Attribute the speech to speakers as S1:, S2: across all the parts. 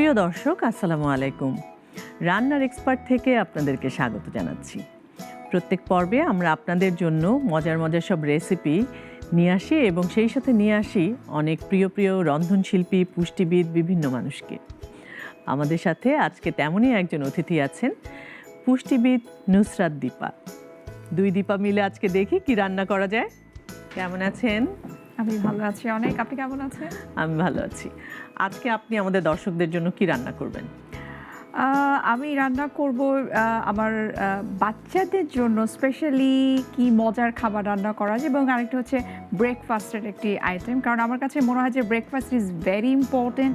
S1: প্রিয় দর্শক, আসসালামু আলাইকুম। রান্নার এক্সপার্ট থেকে আপনাদেরকে স্বাগত জানাচ্ছি। প্রত্যেক পর্বে আমরা আপনাদের জন্য মজার মজার সব রেসিপি নিয়ে আসি এবং সেই সাথে নিয়ে আসি অনেক প্রিয় প্রিয় রন্ধনশিল্পী, পুষ্টিবিদ, বিভিন্ন মানুষকে। আমাদের সাথে আজকে তেমনই একজন অতিথি আছেন, পুষ্টিবিদ নুসরাত দীপা। দুই দীপা মিলে আজকে দেখি কি রান্না করা যায়। কেমন আছেন?
S2: আমি ভালো আছি অনেক। আপনি কেমন আছেন?
S1: আমি ভালো আছি। আজকে আপনি আমাদের দর্শকদের জন্য কি রান্না করবেন?
S2: আমি রান্না করব আমার বাচ্চাদের জন্য স্পেশালি কি মজার খাবার রান্না করা যায়, এবং আরেকটা হচ্ছে ব্রেকফাস্টের একটি আইটেম, কারণ আমার কাছে মনে হয় যে ব্রেকফাস্ট ইজ ভেরি ইম্পর্টেন্ট।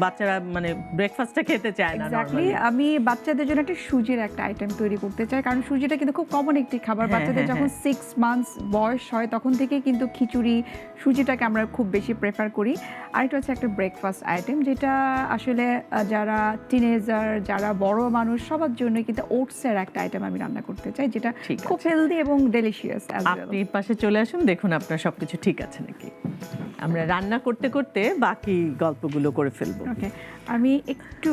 S1: বাচ্চারা মানে ব্রেকফাস্টটা খেতে চায় না।
S2: এক্স্যাক্টলি, আমি বাচ্চাদের জন্য একটা সুজির একটা আইটেম তৈরি করতে চাই, কারণ সুজিটা কিন্তু খুব কমন একটি খাবার। বাচ্চাদের যখন 6 মান্থস বয়স হয় তখন থেকে কিন্তু খিচুড়ি, সুজিটাকে আমরা খুব বেশি প্রেফার করি। আরেকটা হচ্ছে একটা ব্রেকফাস্ট আইটেম যেটা আসলে যারা টিনেজার, যারা বড় মানুষ, সবার জন্য কিন্তু ওটসের একটা আইটেম আমি রান্না করতে চাই, যেটা খুব হেলদি এবং ডেলিশিয়াস।
S1: আপনি পাশে চলে আসুন, দেখুন আপনার সবকিছু ঠিক আছে নাকি। আমরা রান্না করতে করতে বাকি গল্পগুলো করে ফেলবো।
S2: ওকে, আমি একটু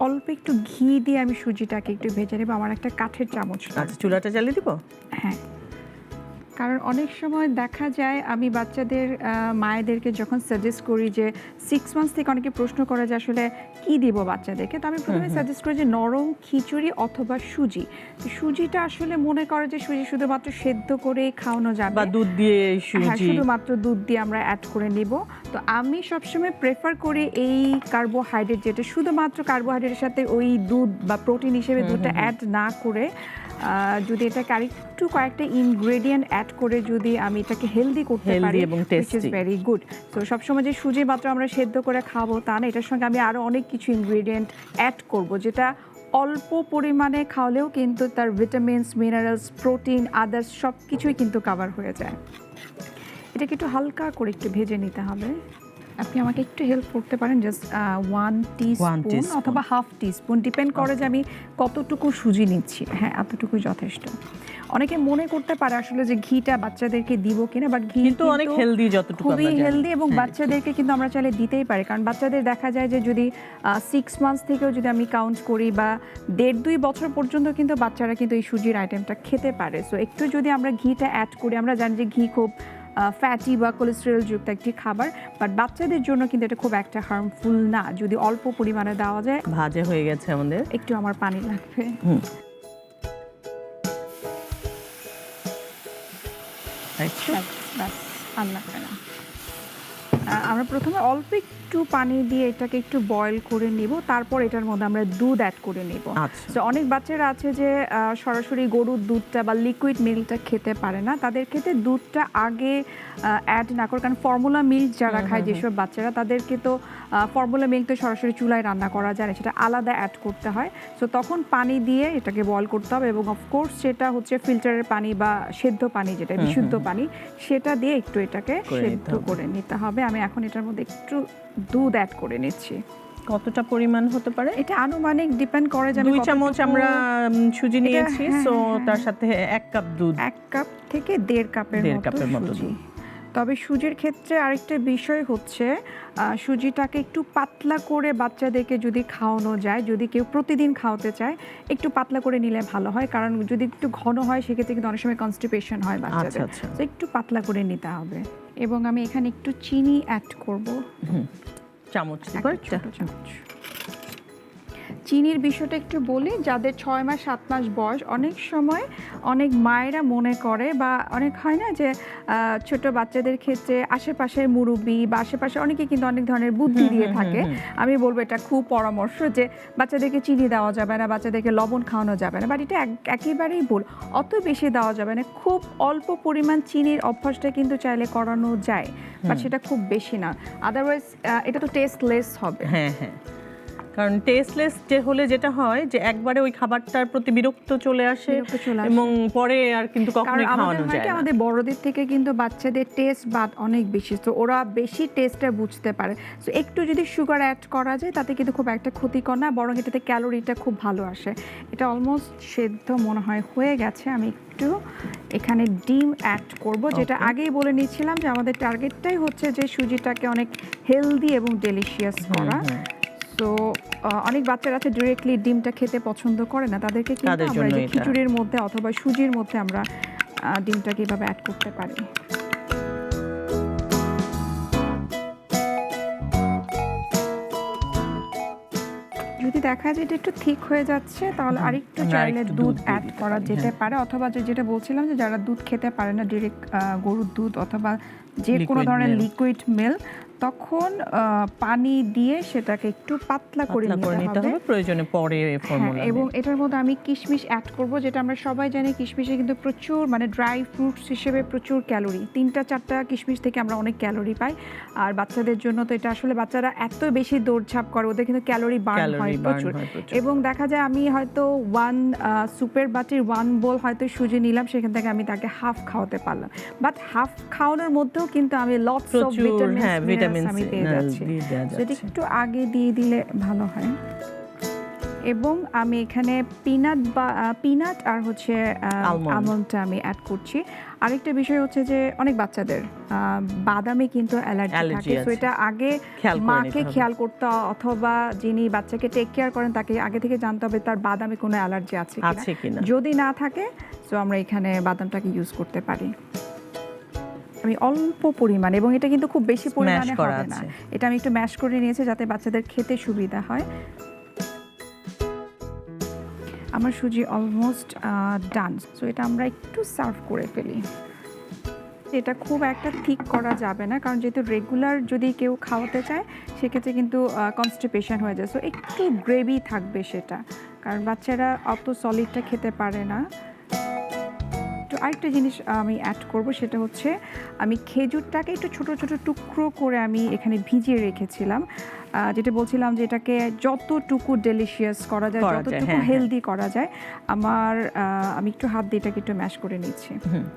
S2: অল্প একটু ঘি দিয়ে আমি সুজিটাকে একটু ভেজে নেব। আমার একটা কাঠের চামচ।
S1: আচ্ছা, চুলাটা জ্বালিয়ে দিব?
S2: হ্যাঁ, কারণ অনেক সময় দেখা যায় আমি বাচ্চাদের মায়েদেরকে যখন সাজেস্ট করি যে 6 মান্থস থেকে অনেকে প্রশ্ন করে যে আসলে কি দিব বাচ্চাদেরকে, তো আমি প্রথমে সাজেস্ট করি যে নরম খিচুড়ি অথবা সুজি। তো সুজিটা আসলে মনে করে যে সুজি শুধুমাত্র সেদ্ধ করে খাওয়ানো যাবে,
S1: বা দুধ দিয়ে সুজি,
S2: শুধুমাত্র দুধ দিয়ে আমরা অ্যাড করে নিব। তো আমি সবসময় প্রেফার করি এই কার্বোহাইড্রেট, যেটা শুধুমাত্র কার্বোহাইড্রেটের সাথে ওই দুধ বা প্রোটিন হিসেবে দুধটা অ্যাড না করে, যদি এটাকে আরেকটু কয়েকটা ইনগ্রেডিয়েন্ট অ্যাড করে যদি আমি এটাকে হেলদি করতে পারি, which is very good. তো সবসময় যে সুজি মাত্র আমরা সেদ্ধ করে খাবো তা না, এটার সঙ্গে আমি আরও অনেক কিছু ইনগ্রেডিয়েন্ট অ্যাড করব, যেটা অল্প পরিমাণে খাওয়ালেও কিন্তু তার ভিটামিনস, মিনারেলস, প্রোটিন, আদার্স সব কিছুই কিন্তু কভার হয়ে যায়। এটাকে একটু হালকা করে একটু ভেজে নিতে হবে। আপনি আমাকে একটু হেল্প করতে পারেন, জাস্ট 1 টিস্পুন অথবা হাফ টিস্পুন, ডিপেন্ড করে যে আমি কতটুকু সুজি নিচ্ছি। হ্যাঁ, এতটুকুই যথেষ্ট। অনেকে মনে করতে পারে আসলে যে ঘিটা বাচ্চাদেরকে দিব কিনা, বাট ঘি
S1: কিন্তু অনেক হেলদি, যতটুকু
S2: খুবই হেলদি, এবং বাচ্চাদেরকে কিন্তু আমরা চাইলে দিতেই পারি, কারণ বাচ্চাদের দেখা যায় যে যদি 6 মান্থস থেকেও যদি আমি কাউন্ট করি বা 1.5-2 বছর পর্যন্ত কিন্তু বাচ্চারা কিন্তু এই সুজির আইটেমটা খেতে পারে। সো একটু যদি আমরা ঘিটা অ্যাড করি, আমরা জানি যে ঘি খুব ফ্যাটি বা কোলেস্টেরল যুক্ত একটি খাবার, বাট বাচ্চাদের জন্য কিন্তু এটা খুব একটা হার্মফুল না যদি অল্প পরিমাণে দেওয়া যায়।
S1: ভাজা হয়ে গেছে আমাদের, একটু
S2: আমার পানি লাগবে। আমরা প্রথমে অল্প একটু পানি দিয়ে এটাকে একটু বয়েল করে নিব, তারপর এটার মধ্যে আমরা দুধ অ্যাড করে নিব। তো অনেক বাচ্চারা আছে যে সরাসরি গরুর দুধটা বা লিকুইড মিল্কটা খেতে পারে না, তাদের ক্ষেত্রে দুধটা আগে অ্যাড না করে, কারণ ফর্মুলা মিল্ক যারা খায় যেসব বাচ্চারা, তাদেরকে তো ফর্মুলা মিল্ক তো সরাসরি চুলায় রান্না করা যায় না, সেটা আলাদা অ্যাড করতে হয়। সো তখন পানি দিয়ে এটাকে বয়েল করতে হবে, এবং অফকোর্স সেটা হচ্ছে ফিল্টারের পানি বা সেদ্ধ পানি, যেটা বিশুদ্ধ পানি, সেটা দিয়ে একটু এটাকে সেদ্ধ করে নিতে হবে। আমি এখন এটার মধ্যে একটু দুধ অ্যাড করে নিচ্ছি।
S1: কতটা পরিমাণ হতে পারে?
S2: এটা আনুমানিক ডিপেন্ড করে যে
S1: 2 চামচ আমরা সুজি নিয়েছি, সো তার সাথে 1 কাপ দুধ,
S2: 1 কাপ থেকে 1.5 কাপের মতো সুজি। তবে সুজির ক্ষেত্রে আরেকটা বিষয় হচ্ছে সুজিটাকে একটু পাতলা করে বাচ্চাদেরকে যদি খাওয়ানো যায়, যদি কেউ প্রতিদিন খাওয়াতে চায়, একটু পাতলা করে নিলে ভালো হয়, কারণ যদি একটু ঘন হয় সেক্ষেত্রে কিন্তু অনেক সময় কনস্টিপেশন হয় বাচ্চাদের। তো একটু পাতলা করে নিতে হবে। এবং আমি এখানে একটু চিনি অ্যাড করব,
S1: চামচ,
S2: ছোট চামচ। চিনির বিষয়টা একটু বলি, যাদের 6 মাস 7 মাস বয়স, অনেক সময় অনেক মায়েরা মনে করে বা অনেক হয় না যে ছোট বাচ্চাদের ক্ষেত্রে আশেপাশের মুরব্বি বা আশেপাশে অনেকে কিন্তু অনেক ধরনের বুদ্ধি দিয়ে থাকে। আমি বলবো এটা খুব পরামর্শ যে বাচ্চাদেরকে চিনি দেওয়া যাবে না, বাচ্চাদেরকে লবণ খাওয়ানো যাবে না, বাট এটা একেবারেই ভুল। অত বেশি দেওয়া যাবে না, খুব অল্প পরিমাণ চিনির অভ্যাসটা কিন্তু চাইলে করানো যায়, বাট সেটা খুব বেশি না, আদারওয়াইজ এটা তো টেস্টলেস হবে।
S1: হ্যাঁ হ্যাঁ, কারণ টেস্টলেস যে হলে যেটা হয় যে একবারে ওই খাবারটার প্রতি বিরক্ত চলে আসে এবং পরে আর কিন্তু কখনোই খাওয়ানো যায় না।
S2: আমাদের বড়দের থেকে কিন্তু বাচ্চাদের টেস্ট বাদ অনেক বেশি, তো ওরা বেশি টেস্টটা বুঝতে পারে। তো একটু যদি সুগার অ্যাড করা যায় তাতে কিন্তু খুব একটা ক্ষতিকর না, বরং এটাতে ক্যালোরিটা খুব ভালো আসে। এটা অলমোস্ট সেদ্ধ মনে হয় হয়ে গেছে। আমি একটু এখানে ডিম অ্যাড করব, যেটা আগেই বলে নিয়েছিলাম যে আমাদের টার্গেটটাই হচ্ছে যে সুজিটাকে অনেক হেলদি এবং ডেলিশিয়াস করা। তো অনেক বাচ্চারা আছে ডিরেক্টলি ডিমটা খেতে পছন্দ করে না, তাদেরকে কিন্তু আমরা যে খিচুড়ির মধ্যে অথবা সুজির মধ্যে আমরা ডিমটাকে এভাবে অ্যাড করতে পারি। যদি দেখা যায় এটা একটু ঠিক হয়ে যাচ্ছে তাহলে আরেকটু চাইলে দুধ অ্যাড করা যেতে পারে, অথবা যেটা বলছিলাম যে যারা দুধ খেতে পারে না, ডিরেক্ট গরুর দুধ অথবা যে কোনো ধরনের লিকুইড মিল্ক, তখন পানি দিয়ে সেটাকে একটু পাতলা করে নিতে হবে
S1: প্রয়োজনে পরে ফর্মুলা।
S2: এবং এটার মধ্যে আমি কিশমিশ অ্যাড করব, যেটা আমরা সবাই জানি কিশমিশে কিন্তু প্রচুর মানে ড্রাই ফ্রুটস হিসেবে প্রচুর ক্যালোরি, 3-4টা কিশমিশ থেকে আমরা অনেক ক্যালোরি পাই। আর বাচ্চাদের জন্য তো এটা আসলে বাচ্চারা এত বেশি দৌড়ঝাঁপ করে, ওদের কিন্তু ক্যালোরি বার্ন হয় প্রচুর। এবং দেখা যায় আমি হয়তো সুপের বাটির 1 বোল হয়তো সুজি নিলাম, সেখান থেকে আমি তাকে হাফ খাওয়াতে পারলাম, বাট হাফ খাওয়ানোর মধ্যেও কিন্তু আমি লটস অফ ভিটামিনস আমি পেয়ে যাচ্ছি। সেটা একটু আগে দিয়ে দিলে ভালো হয়। এবং আমি এখানে পিনাট আর হচ্ছে আলমন্ডটা আমি অ্যাড করছি। আরেকটা বিষয় হচ্ছে যে অনেক বাচ্চাদের বাদামে কিন্তু অ্যালার্জি থাকে, তো এটা আগে মাকে খেয়াল করতে, অথবা যিনি বাচ্চাকে টেক কেয়ার করেন তাকে আগে থেকে জানতে হবে তার বাদামে কোনো অ্যালার্জি আছে কিনা। যদি না থাকে তো আমরা এখানে বাদামটাকে ইউজ করতে পারি। আমি অল্প পরিমাণে, এবং এটা কিন্তু খুব বেশি পরিমাণে হবে না, এটা আমি একটু ম্যাশ করে নিয়েছি যাতে বাচ্চাদের খেতে সুবিধা হয়। আমার সুজি অলমোস্ট ডান, সো এটা আমরা একটু সার্ভ করে ফেলি। এটা খুব একটা ঠিক করা যাবে না, কারণ যেহেতু রেগুলার যদি কেউ খাওয়াতে চায় সেক্ষেত্রে কিন্তু কনস্টিপেশন হয়ে যায়, সো একটু গ্রেভি থাকবে সেটা, কারণ বাচ্চারা অত সলিডটা খেতে পারে না। তো আরেকটা জিনিস আমি অ্যাড করব, সেটা হচ্ছে আমি খেজুরটাকে একটু ছোট ছোট টুকরো করে আমি এখানে ভিজিয়ে রেখেছিলাম, যেটা বলছিলাম যে এটাকে যতটুকু ডেলিশিয়াস করা যায়, যতটুকু হেলদি করা যায়, আমি একটু হাত দিয়ে এটাকে একটু ম্যাশ করে নিচ্ছি,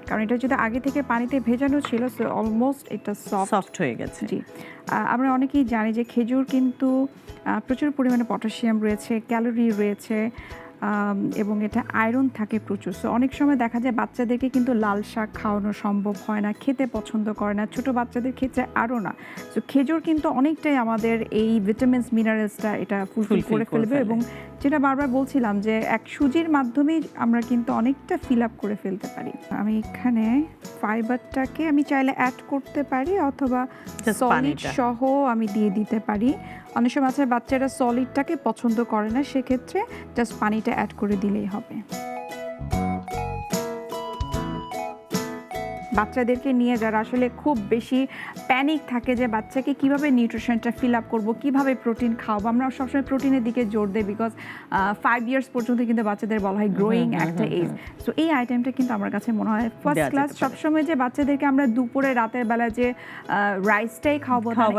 S2: কারণ এটা যদি আগে থেকে পানিতে ভেজানো ছিল সো অলমোস্ট এটা সফট হয়ে গেছে। জি, আমরা অনেকেই জানি যে খেজুর কিন্তু প্রচুর পরিমাণে পটাশিয়াম রয়েছে, ক্যালোরি রয়েছে, এবং এটা আয়রন থাকে প্রচুর। সো অনেক সময় দেখা যায় বাচ্চাদেরকে কিন্তু লাল শাক খাওয়ানো সম্ভব হয় না, খেতে পছন্দ করে না, ছোট বাচ্চাদের ক্ষেত্রে আরও না। সো খেজুর কিন্তু অনেকটাই আমাদের এই ভিটামিনস মিনারেলসটা এটা ফুলফিল করে ফেলবে, এবং যেটা বারবার বলছিলাম যে এক সুজির মাধ্যমেই আমরা কিন্তু অনেকটা ফিল আপ করে ফেলতে পারি। আমি এখানে ফাইবারটাকে আমি চাইলে অ্যাড করতে পারি, অথবা সলিড সহ আমি দিয়ে দিতে পারি। অনেক সময় আছে বাচ্চারা সলিডটাকে পছন্দ করে না, সেক্ষেত্রে জাস্ট পানিটা অ্যাড করে দিলেই হবে। বাচ্চাদেরকে নিয়ে যারা আসলে খুব বেশি প্যানিক থাকে যে বাচ্চাকে কিভাবে নিউট্রিশনটা ফিল আপ করবো, কিভাবে প্রোটিন খাওয়াবো, আমরা সবসময় প্রোটিনের দিকে জোর দেই, বিকজ 5 ইয়ার্স পর্যন্ত কিন্তু বাচ্চাদের বলা হয় গ্রোয়িং একটা এজ। সো এই আইটেমটা কিন্তু আমার কাছে মনে হয় ফার্স্ট ক্লাস। সবসময় যে বাচ্চাদেরকে আমরা দুপুরে রাতের বেলা যে রাইসটাই খাওয়াবো এটাও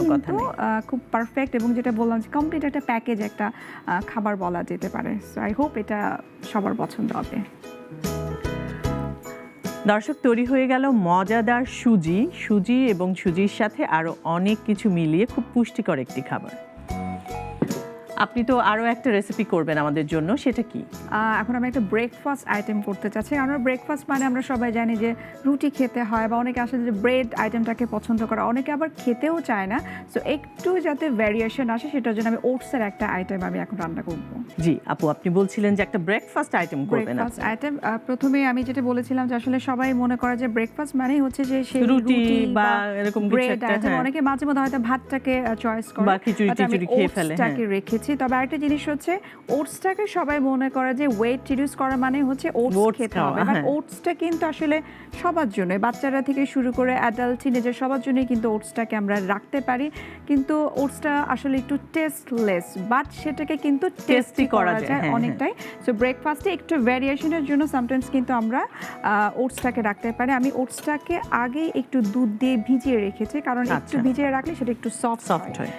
S2: কিন্তু খুব পারফেক্ট, এবং যেটা বললাম যে কমপ্লিট একটা প্যাকেজ, একটা খাবার বলা যেতে পারে। সো আই হোপ এটা সবার পছন্দ হবে।
S1: দর্শক, তৈরি হয়ে গেল মজাদার সুজি এবং সুজির সাথে আরও অনেক কিছু মিলিয়ে খুব পুষ্টিকর একটি খাবার। আপনি তো আরও একটা রেসিপি করবেন আমাদের জন্য, সেটা কি?
S2: এখন আমি একটা ব্রেকফাস্ট আইটেম করতে চাচ্ছি। আমরা ব্রেকফাস্ট মানে আমরা সবাই জানি যে রুটি খেতে হয়, বা অনেকে আসলে যে ব্রেড আইটেমটাকে পছন্দ করে, অনেকে আবার খেতেও চায় না। সো একটু যাতে ভ্যারিয়েশন আসে সেটার জন্য আমি ওটসের একটা আইটেম আমি এখন রান্না করব।
S1: জি আপু, আপনি বলছিলেন যে একটা ব্রেকফাস্ট আইটেম করবেন।
S2: ব্রেকফাস্ট আইটেম প্রথমে আমি যেটা বলেছিলাম যে আসলে সবাই মনে করে যে ব্রেকফাস্ট মানেই হচ্ছে যে সেই
S1: রুটি বা এরকম
S2: ব্রেড আইটেম, অনেকে মাঝে মধ্যে হয়তো ভাতটাকে চয়েস করে
S1: বা খিচুড়ি খেয়ে ফেলে।
S2: ওটসটাকে রেখেছি, তবে আরেকটা জিনিস হচ্ছে ওটসটাকে সবাই মনে করে যে ওয়েট রিডিউস করা মানে হচ্ছে ওটস খেতে হবে, বাট ওটসটা কিন্তু আসলে সবার জন্য, বাচ্চারা থেকে শুরু করে অ্যাডাল্ট টিনেজার সবার জন্যই কিন্তু ওটসটাকে আমরা রাখতে পারি। কিন্তু ওটসটা আসলে একটু টেস্টলেস, বাট সেটাকে কিন্তু টেস্টি করা যায় অনেকটাই। সো ব্রেকফাস্টে একটু ভ্যারিয়েশনের জন্য সামটাইমস কিন্তু আমরা ওটসটাকে রাখতে পারি। আমি ওটসটাকে আগে একটু দুধ দিয়ে ভিজিয়ে রেখেছি, কারণ একটু ভিজিয়ে রাখলে সেটা একট সফট হয়।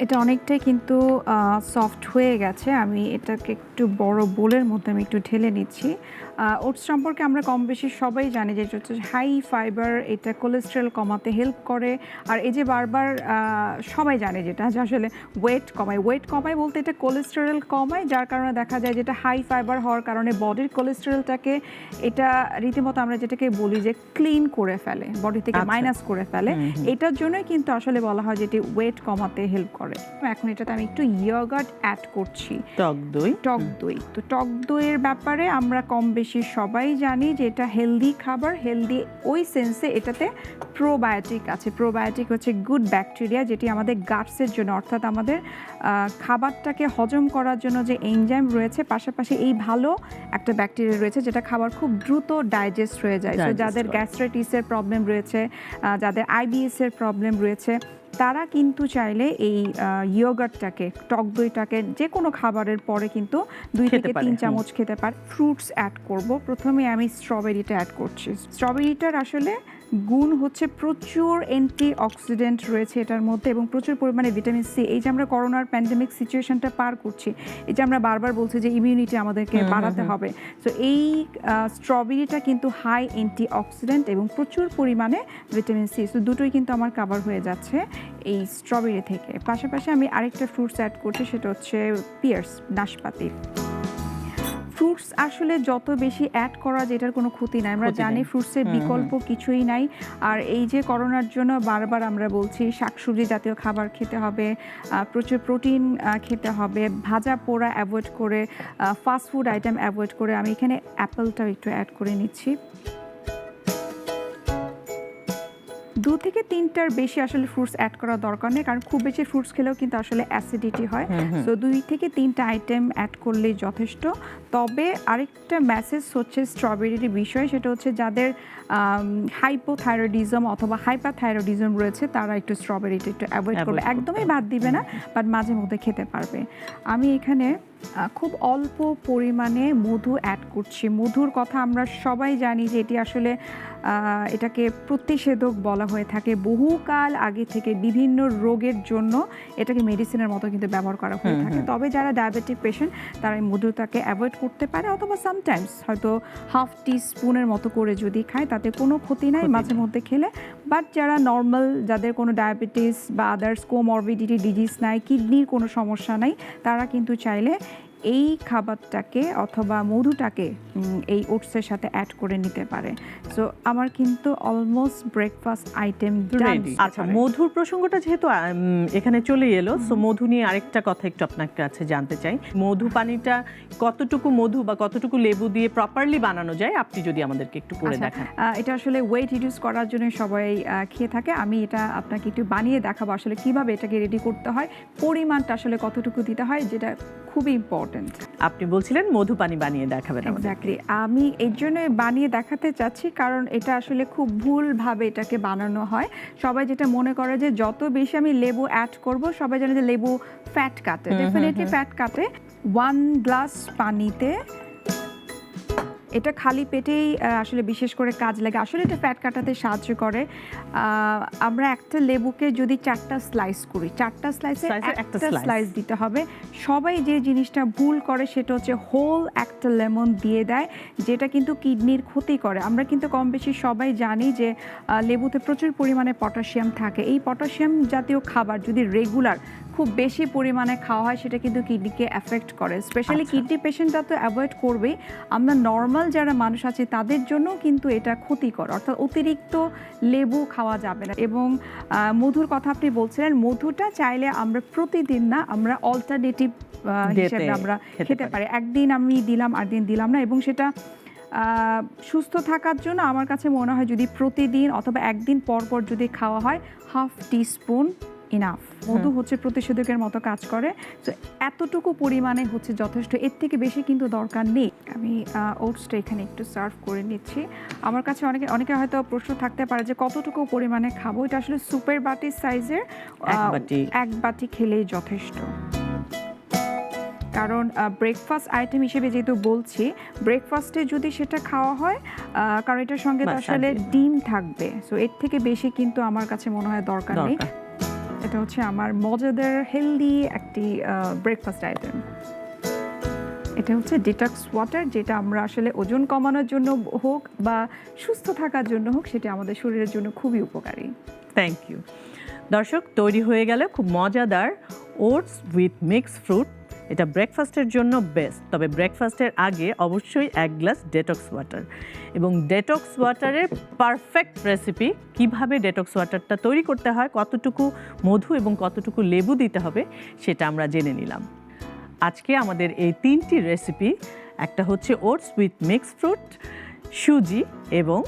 S2: এটা অনেকটাই কিন্তু সফট হয়ে গেছে। আমি এটাকে একটু বড় বোলের মধ্যে আমি একটু ঢেলে নিচ্ছি। ওটস সম্পর্কে আমরা কম বেশি সবাই জানি যে এটা হচ্ছে হাই ফাইবার, এটা কোলেস্টেরল কমাতে হেল্প করে। আর এই যে বারবার সবাই জানে যেটা যে আসলে ওয়েট কমায় বলতে এটা কোলেস্টেরল কমায়, যার কারণে দেখা যায় যেটা হাই ফাইবার হওয়ার কারণে বডির কোলেস্টেরলটাকে এটা রীতিমতো আমরা যেটাকে বলি যে ক্লিন করে ফেলে, বডি থেকে মাইনাস করে ফেলে। এটার জন্যই কিন্তু আসলে বলা হয় যে এটি ওয়েট কমাতে হেল্প করে। এখন এটাতে আমি একটু ইয়োগার্ট অ্যাড করছি, টক দই। তো টক দইয়ের ব্যাপারে আমরা কম বেশি সবাই জানি যে এটা হেলদি খাবার। হেলদি ওই সেন্সে এটাতে প্রোবায়োটিক আছে। প্রোবায়োটিক হচ্ছে গুড ব্যাকটেরিয়া, যেটি আমাদের গাটসের জন্য, অর্থাৎ আমাদের খাবারটাকে হজম করার জন্য যে এনজাইম রয়েছে, পাশাপাশি এই ভালো একটা ব্যাকটেরিয়া রয়েছে যেটা খাবার খুব দ্রুত ডাইজেস্ট হয়ে যায়। তো যাদের গ্যাস্ট্রাইটিসের প্রবলেম রয়েছে, যাদের আইবিএস এর প্রবলেম রয়েছে, তারা কিন্তু চাইলে এই ইয়োগার্টটাকে, টক দইটাকে যে কোনো খাবারের পরে কিন্তু 2 থেকে 3 চামচ খেতে পারে। ফ্রুটস অ্যাড করব। প্রথমে আমি স্ট্রবেরিটা অ্যাড করছি। স্ট্রবেরিটার আসলে গুণ হচ্ছে প্রচুর অ্যান্টি অক্সিডেন্ট রয়েছে এটার মধ্যে এবং প্রচুর পরিমাণে ভিটামিন সি। এই যে আমরা করোনার প্যান্ডেমিক সিচুয়েশনটা পার করছি, এই যে আমরা বারবার বলছি যে ইমিউনিটি আমাদেরকে বাড়াতে হবে, তো এই স্ট্রবেরিটা কিন্তু হাই অ্যান্টি অক্সিডেন্ট এবং প্রচুর পরিমাণে ভিটামিন সি। তো দুটোই কিন্তু আমার কভার হয়ে যাচ্ছে এই স্ট্রবেরি থেকে। পাশাপাশি আমি আরেকটা ফ্রুটস অ্যাড করছি, সেটা হচ্ছে পিয়ার্স, নাশপাতি। ফ্রুটস আসলে যত বেশি অ্যাড করা যেটার কোনো ক্ষতি নাই। আমরা জানি ফ্রুটসের বিকল্প কিছুই নাই। আর এই যে করোনার জন্য বারবার আমরা বলছি শাকসবজি জাতীয় খাবার খেতে হবে, প্রচুর প্রোটিন খেতে হবে, ভাজা পোড়া অ্যাভয়েড করে, ফাস্ট ফুড আইটেম অ্যাভয়েড করে। আমি এখানে অ্যাপেলটাও একটু অ্যাড করে নিচ্ছি। 2 থেকে 3টার বেশি আসলে ফ্রুটস অ্যাড করা দরকার নেই, কারণ খুব বেশি ফ্রুটস খেলেও কিন্তু আসলে অ্যাসিডিটি হয়। সো 2 থেকে 3টা আইটেম অ্যাড করলেই যথেষ্ট। তবে আরেকটা মেসেজ হচ্ছে স্ট্রবেরির বিষয়, সেটা হচ্ছে যাদের হাইপোথাইরয়েডিজম অথবা হাইপারথাইরয়েডিজম রয়েছে তারা একটু স্ট্রবেরিটা একটু অ্যাভয়েড করবে। একদমই বাদ দিবে না, বাট মাঝে মধ্যে খেতে পারবে। আমি এখানে খুব অল্প পরিমাণে মধু অ্যাড করছি। মধুর কথা আমরা সবাই জানি যে এটি আসলে এটাকে প্রতিষেধক বলা হয়ে থাকে। বহুকাল আগে থেকে বিভিন্ন রোগের জন্য এটাকে মেডিসিনের মতো কিন্তু ব্যবহার করা হয়ে থাকে। তবে যারা ডায়াবেটিক পেশেন্ট তারা এই মধুটাকে অ্যাভয়েড করতে পারে, অথবা সামটাইমস হয়তো হাফ টিস্পুনের মতো করে যদি খায় তাতে কোনো ক্ষতি নাই মাঝে মধ্যে খেলে। বাট যারা নর্মাল, যাদের কোনো ডায়াবেটিস বা আদার্স কোমরবিডিটি ডিজিজ নাই, কিডনির কোনো সমস্যা নাই, তারা কিন্তু চাইলে এই খাবারটাকে অথবা মধুটাকে এই ওটসের সাথে অ্যাড করে নিতে পারে। সো আমার কিন্তু অলমোস্ট ব্রেকফাস্ট আইটেম রেডি।
S1: আচ্ছা, মধুর প্রসঙ্গটা যেহেতু এখানে চলে এলো, সো মধু নিয়ে আরেকটা কথা একটু আপনার কাছে জানতে চাই। মধু পানিটা কতটুকু মধু বা কতটুকু লেবু দিয়ে প্রপারলি বানানো যায়, আপনি যদি আমাদেরকে একটু করে দেখান।
S2: এটা আসলে ওয়েট রিডিউস করার জন্য সবাই খেয়ে থাকে। আমি এটা আপনাকে একটু বানিয়ে দেখাবো আসলে কিভাবে এটাকে রেডি করতে হয়, পরিমাণটা আসলে কতটুকু দিতে হয়, যেটা খুবই ইম্পর্টেন্ট।
S1: আপনি বলছিলেন মধু পানি বানিয়ে দেখাবেন।
S2: এক্স্যাক্টলি, আমি এর জন্য বানিয়ে দেখাতে চাচ্ছি, কারণ এটা আসলে খুব ভুলভাবে এটাকে বানানো হয়। সবাই যেটা মনে করে যে যত বেশি আমি লেবু অ্যাড করব, সবাই জানে যে লেবু ফ্যাট কাটে। ডেফিনেটলি ফ্যাট কাটে। 1 গ্লাস পানিতে, এটা খালি পেটেই আসলে বিশেষ করে কাজ লাগে, আসলে এটা ফ্যাট কাটাতে সাহায্য করে। আমরা একটা লেবুকে যদি 4টা স্লাইস করি, 4টা স্লাইসে একটা স্লাইস দিতে হবে। সবাই যে জিনিসটা ভুল করে সেটা হচ্ছে হোল একটা লেমন দিয়ে দেয়, যেটা কিন্তু কিডনির ক্ষতি করে। আমরা কিন্তু কম বেশি সবাই জানি যে লেবুতে প্রচুর পরিমাণে পটাশিয়াম থাকে। এই পটাশিয়াম জাতীয় খাবার যদি রেগুলার খুব বেশি পরিমাণে খাওয়া হয়, সেটা কিন্তু কিডনিকে এফেক্ট করে। স্পেশালি কিডনি পেশেন্টরা তো অ্যাভয়েড করবেই, আমরা নর্মাল যারা মানুষ আছে তাদের জন্য কিন্তু এটা ক্ষতিকর। অর্থাৎ অতিরিক্ত লেবু খাওয়া যাবে না। এবং মধুর কথা আপনি বলছিলেন, মধুটা চাইলে আমরা প্রতিদিন না, আমরা অল্টারনেটিভ হিসেবে আমরা খেতে পারি। একদিন আমি দিলাম, আর দিন দিলাম না। এবং সেটা সুস্থ থাকার জন্য আমার কাছে মনে হয় যদি প্রতিদিন অথবা একদিন পর পর যদি খাওয়া হয়, হাফ টিস্পুন ইনাফ। মধু হচ্ছে প্রতিষেধকের মতো কাজ করে। তো এতটুকু পরিমাণে হচ্ছে যথেষ্ট, এর থেকে বেশি কিন্তু দরকার নেই। আমি ওটসটা এখানে একটু সার্ভ করে নিচ্ছি। আমার কাছে অনেকে হয়তো প্রশ্ন থাকতে পারে যে কতটুকু পরিমাণে খাবো। এটা আসলে সুপার বাটির সাইজের 1 বাটি খেলেই যথেষ্ট। কারণ ব্রেকফাস্ট আইটেম হিসেবে যেহেতু বলছি, ব্রেকফাস্টে যদি সেটা খাওয়া হয়, কারণ এটার সঙ্গে তো আসলে ডিম থাকবে, সো এর থেকে বেশি কিন্তু আমার কাছে মনে হয় দরকার নেই। এটা হচ্ছে আমার মজাদার হেলদি একটি ব্রেকফাস্ট আইটেম। এটা হচ্ছে ডিটক্স ওয়াটার, যেটা আমরা আসলে ওজন কমানোর জন্য হোক বা সুস্থ থাকার জন্য হোক, সেটা আমাদের শরীরের জন্য খুবই উপকারী।
S1: Thank you. দর্শক, তৈরি হয়ে গেল খুব মজাদার ওটস উইথ মিক্স ফ্রুট। এটা ব্রেকফাস্টের জন্য বেস্ট, তবে ব্রেকফাস্টের আগে অবশ্যই 1 গ্লাস ডেটক্স ওয়াটার। এবং ডেটক্স ওয়াটারের পারফেক্ট রেসিপি, কিভাবে ডেটক্স ওয়াটারটা তৈরি করতে হয়, কতটুকু মধু এবং কতটুকু লেবু দিতে হবে, সেটা আমরা জেনে নিলাম। আজকে আমাদের এই 3টি রেসিপি, একটা হচ্ছে ওটস উইথ মিক্স ফ্রুট, সুজি এবং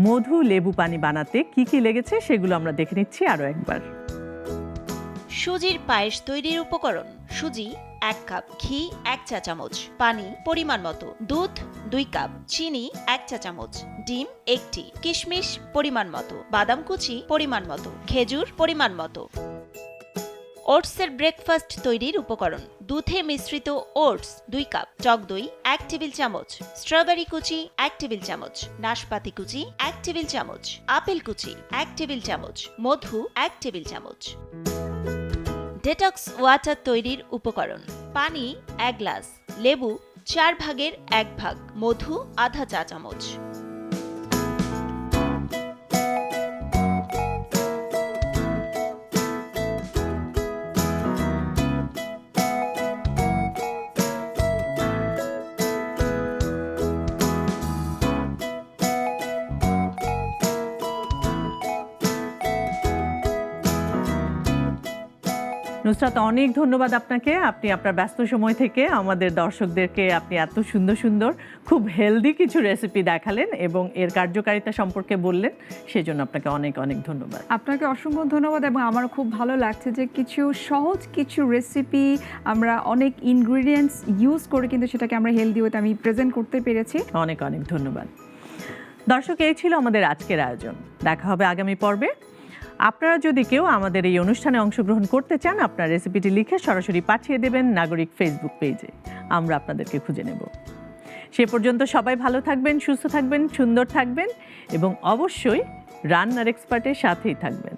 S1: মধু লেবু পানি বানাতে কি কি লেগেছে সেগুলো আমরা দেখে নিচ্ছি আরও একবার।
S3: সুজির পায়েস তৈরির উপকরণ: সুজি 1 কাপ, ঘি 1 চা চামচ, পানি পরিমাণ মতো, দুধ 2 কাপ, চিনি 1 চা চামচ, ডিম 1টি, কিশমিশ পরিমাণ মতো, বাদাম কুচি পরিমাণ মতো, খেজুর পরিমাণ মতো। ওটসের ব্রেকফাস্ট তৈরির উপকরণ: দুধে মিশ্রিত ওটস 2 কাপ, টক দই 1 টেবিল চামচ, স্ট্রবেরি কুচি 1 টেবিল চামচ, নাশপাতি কুচি 1 টেবিল চামচ, আপেল কুচি 1 টেবিল চামচ, মধু 1 টেবিল চামচ। ডেটক্স ওয়াটার তৈরির উপকরণ: পানি 1 গ্লাস, লেবু 4 ভাগের 1 ভাগ, মধু আধা চা চামচ।
S1: নুসরাত, অনেক ধন্যবাদ আপনাকে। আপনি আপনার ব্যস্ত সময় থেকে আমাদের দর্শকদেরকে আপনি এত সুন্দর সুন্দর খুব হেলদি কিছু রেসিপি দেখালেন এবং এর কার্যকারিতা সম্পর্কে বললেন, সেজন্য আপনাকে অনেক অনেক ধন্যবাদ।
S2: আপনাকে অসংখ্য ধন্যবাদ। এবং আমার খুব ভালো লাগছে যে কিছু সহজ কিছু রেসিপি আমরা অনেক ইনগ্রিডিয়েন্টস ইউজ করে কিন্তু সেটাকে আমরা হেলদি ওয়েতে আমি প্রেজেন্ট করতে পেরেছি।
S1: অনেক অনেক ধন্যবাদ। দর্শক, এই ছিল আমাদের আজকের আয়োজন। দেখা হবে আগামী পর্বে। আপনারা যদি কেউ আমাদের এই অনুষ্ঠানে অংশগ্রহণ করতে চান, আপনার রেসিপিটি লিখে সরাসরি পাঠিয়ে দেবেন নাগরিক ফেসবুক পেজে। আমরা আপনাদেরকে খুঁজে নেব। সে পর্যন্ত সবাই ভালো থাকবেন, সুস্থ থাকবেন, সুন্দর থাকবেন এবং অবশ্যই রান্নার এক্সপার্টের সাথেই থাকবেন।